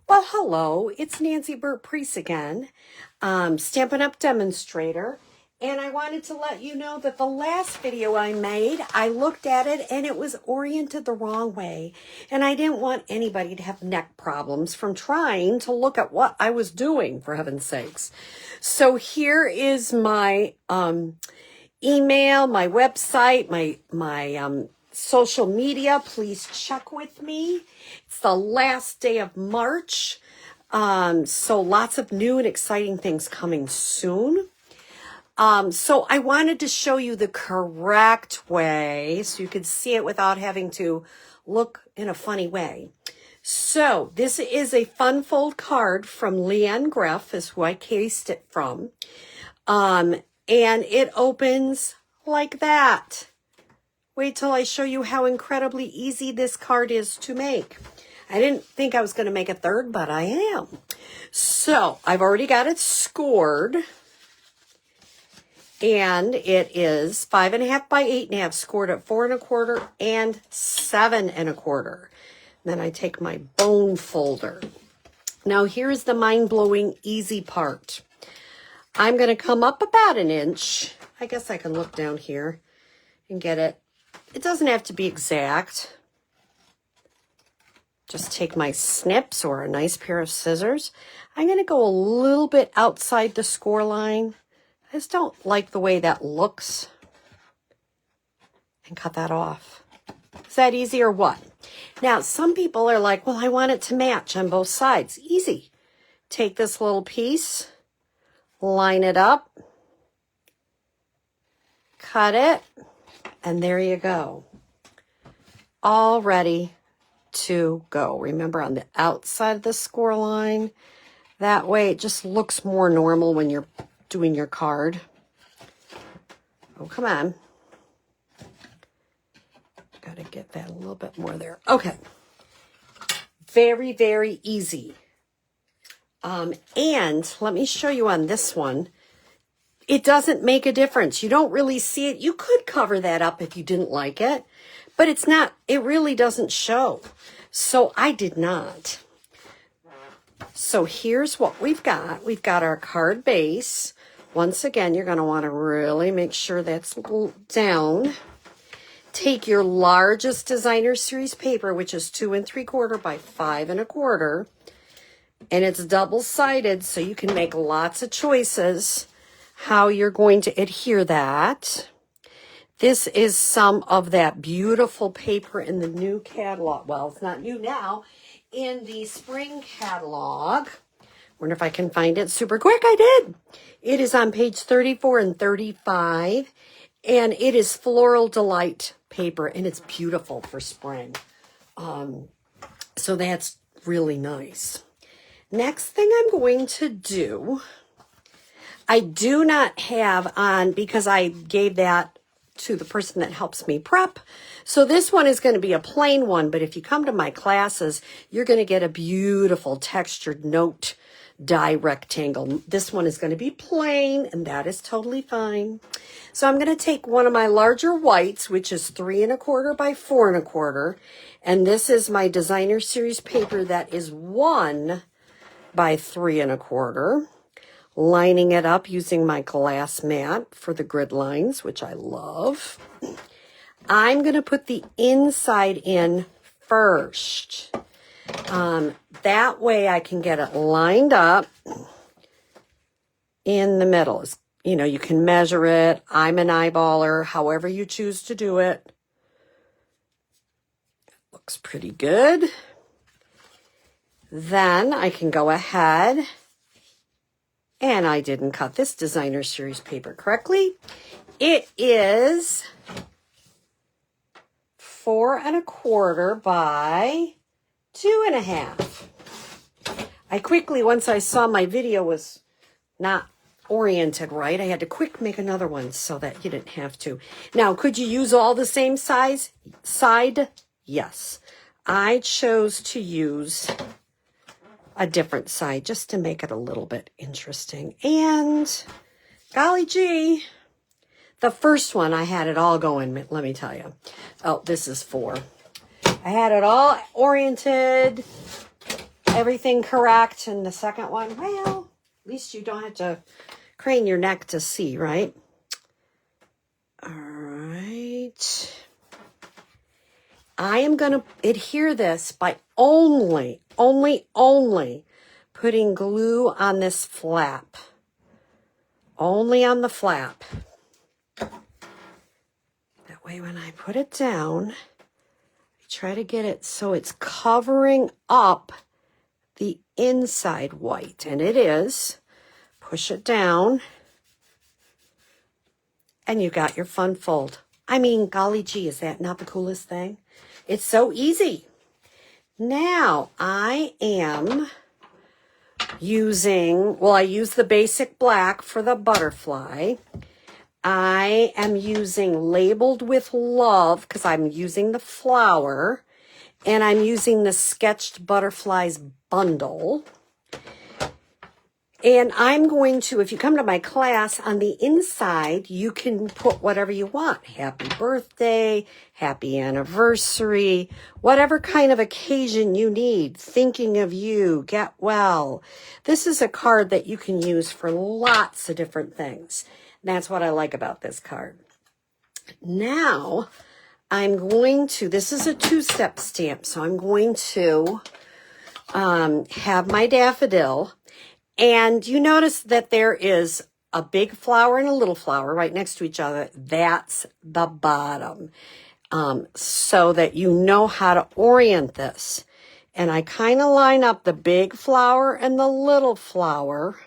Well, hello, it's Nancy Burt-Preece again, Stampin' Up! Demonstrator, and I wanted to let you know that the last video I made, I looked at it and it was oriented the wrong way, and I didn't want anybody to have neck problems from trying to look at what I was doing, for heaven's sakes. So here is my email, my website, my social media. Please check with me. It's the last day of March. So lots of new and exciting things coming soon. So I wanted to show you the correct way so you could see it without having to look in a funny way. So this is a fun fold card from LeeAnn Greff, is who I cased it from. And it opens like that. Wait till I show you how incredibly easy this card is to make. I didn't think I was going to make a third, but I am. So I've already got it scored. And it is 5.5 by 8.5, scored at 4 1/4 and 7 1/4. Then I take my bone folder. Now here's the mind-blowing easy part. I'm going to come up about an inch. I guess I can look down here and get it. It doesn't have to be exact. Just take my snips or a nice pair of scissors. I'm going to go a little bit outside the score line. I just don't like the way that looks. And cut that off. Is that easy or what? Now, some people are like, well, I want it to match on both sides. Easy. Take this little piece, line it up, cut it, and there you go. All ready to go. Remember, on the outside of the score line. That way it just looks more normal when you're doing your card. Oh, come on. Got to get that a little bit more there. Okay. Very, very easy. And let me show you on this one. It doesn't make a difference. You don't really see it. You could cover that up if you didn't like it, but it's not, it really doesn't show. So I did not. So here's what we've got. We've got our card base. Once again, you're going to want to really make sure that's down. Take your largest designer series paper, which is 2 3/4 by 5 1/4, and it's double-sided, so you can make lots of choices how you're going to adhere that. This is some of that beautiful paper in the new catalog. Well, it's not new now. In the spring catalog. Wonder if I can find it super quick. I did. It is on page 34 and 35. And it is Floral Delight paper. And it's beautiful for spring. So that's really nice. Next thing I'm going to do, I do not have on, because I gave that to the person that helps me prep. So this one is going to be a plain one, but if you come to my classes, you're going to get a beautiful textured note die rectangle. This one is going to be plain, and that is totally fine. So I'm going to take one of my larger whites, which is 3 1/4 by 4 1/4, and this is my designer series paper that is 1 by 3 1/4. Lining it up using my glass mat for the grid lines, which I love. I'm going to put the inside in first. That way I can get it lined up in the middle. You know, you can measure it. I'm an eyeballer, however you choose to do it. Looks pretty good. Then I can go ahead. And I didn't cut this designer series paper correctly. It is 4 1/4 by 2 1/2. I quickly, once I saw my video was not oriented right, I had to quick make another one so that you didn't have to. Now, could you use all the same side? Yes. I chose to use a different side just to make it a little bit interesting. And golly gee, the first one I had it all going, let me tell you. Oh, this is 4. I had it all oriented everything correct. And the second one, well, at least you don't have to crane your neck to see, right? All right. I am going to adhere this by only putting glue on this flap. Only on the flap. That way when I put it down, I try to get it so it's covering up the inside white. And it is. Push it down. And you got your fun fold. I mean, golly gee, is that not the coolest thing? It's so easy. Now, I am using, well, I use the basic black for the butterfly. I am using Labeled with Love because I'm using the flower. And I'm using the Sketched Butterflies bundle. And I'm going to, if you come to my class, on the inside, you can put whatever you want. Happy birthday, happy anniversary, whatever kind of occasion you need. Thinking of you, get well. This is a card that you can use for lots of different things. And that's what I like about this card. Now, I'm going to, this is a two-step stamp, so I'm going to have my daffodil. And you notice that there is a big flower and a little flower right next to each other. That's the bottom. So that you know how to orient this. And I kind of line up the big flower and the little flower.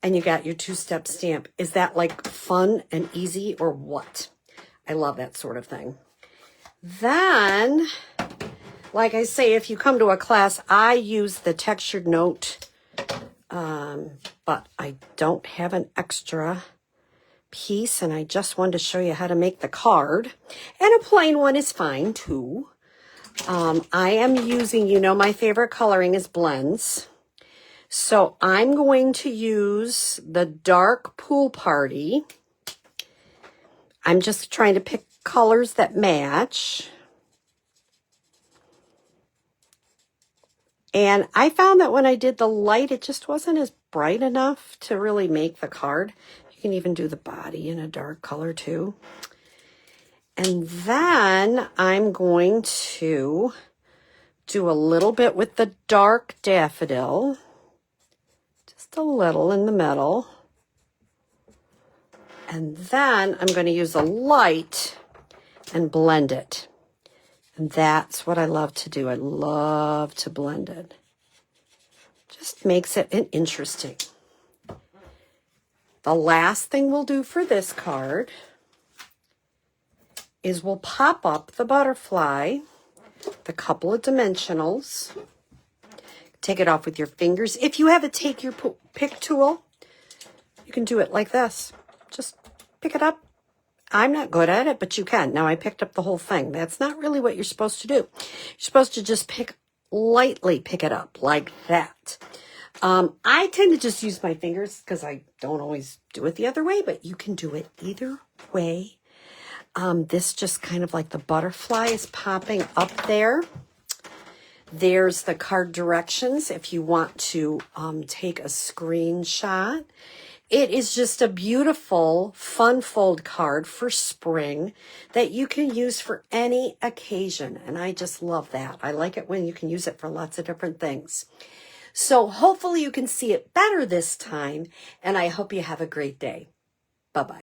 And you got your two-step stamp. Is that like fun and easy or what? I love that sort of thing. Then, like I say, if you come to a class, I use the textured note, but I don't have an extra piece, and I just wanted to show you how to make the card. And a plain one is fine, too. I am using, you know, my favorite coloring is blends. So I'm going to use the Dark Pool Party. I'm just trying to pick colors that match. And I found that when I did the light, it just wasn't as bright enough to really make the card. You can even do the body in a dark color too. And then I'm going to do a little bit with the dark daffodil. Just a little in the middle. And then I'm going to use a light and blend it. And that's what I love to do. I love to blend it. Just makes it interesting. The last thing we'll do for this card is we'll pop up the butterfly, the couple of dimensionals. Take it off with your fingers. If you have a take your pick tool, you can do it like this. Just pick it up. I'm not good at it, but you can. Now I picked up the whole thing. That's not really what you're supposed to do. You're supposed to just lightly pick it up like that. I tend to just use my fingers because I don't always do it the other way, but you can do it either way. This just kind of like the butterfly is popping up there. There's the card directions if you want to take a screenshot. It is just a beautiful fun fold card for spring that you can use for any occasion. And I just love that. I like it when you can use it for lots of different things. So hopefully you can see it better this time. And I hope you have a great day. Bye-bye.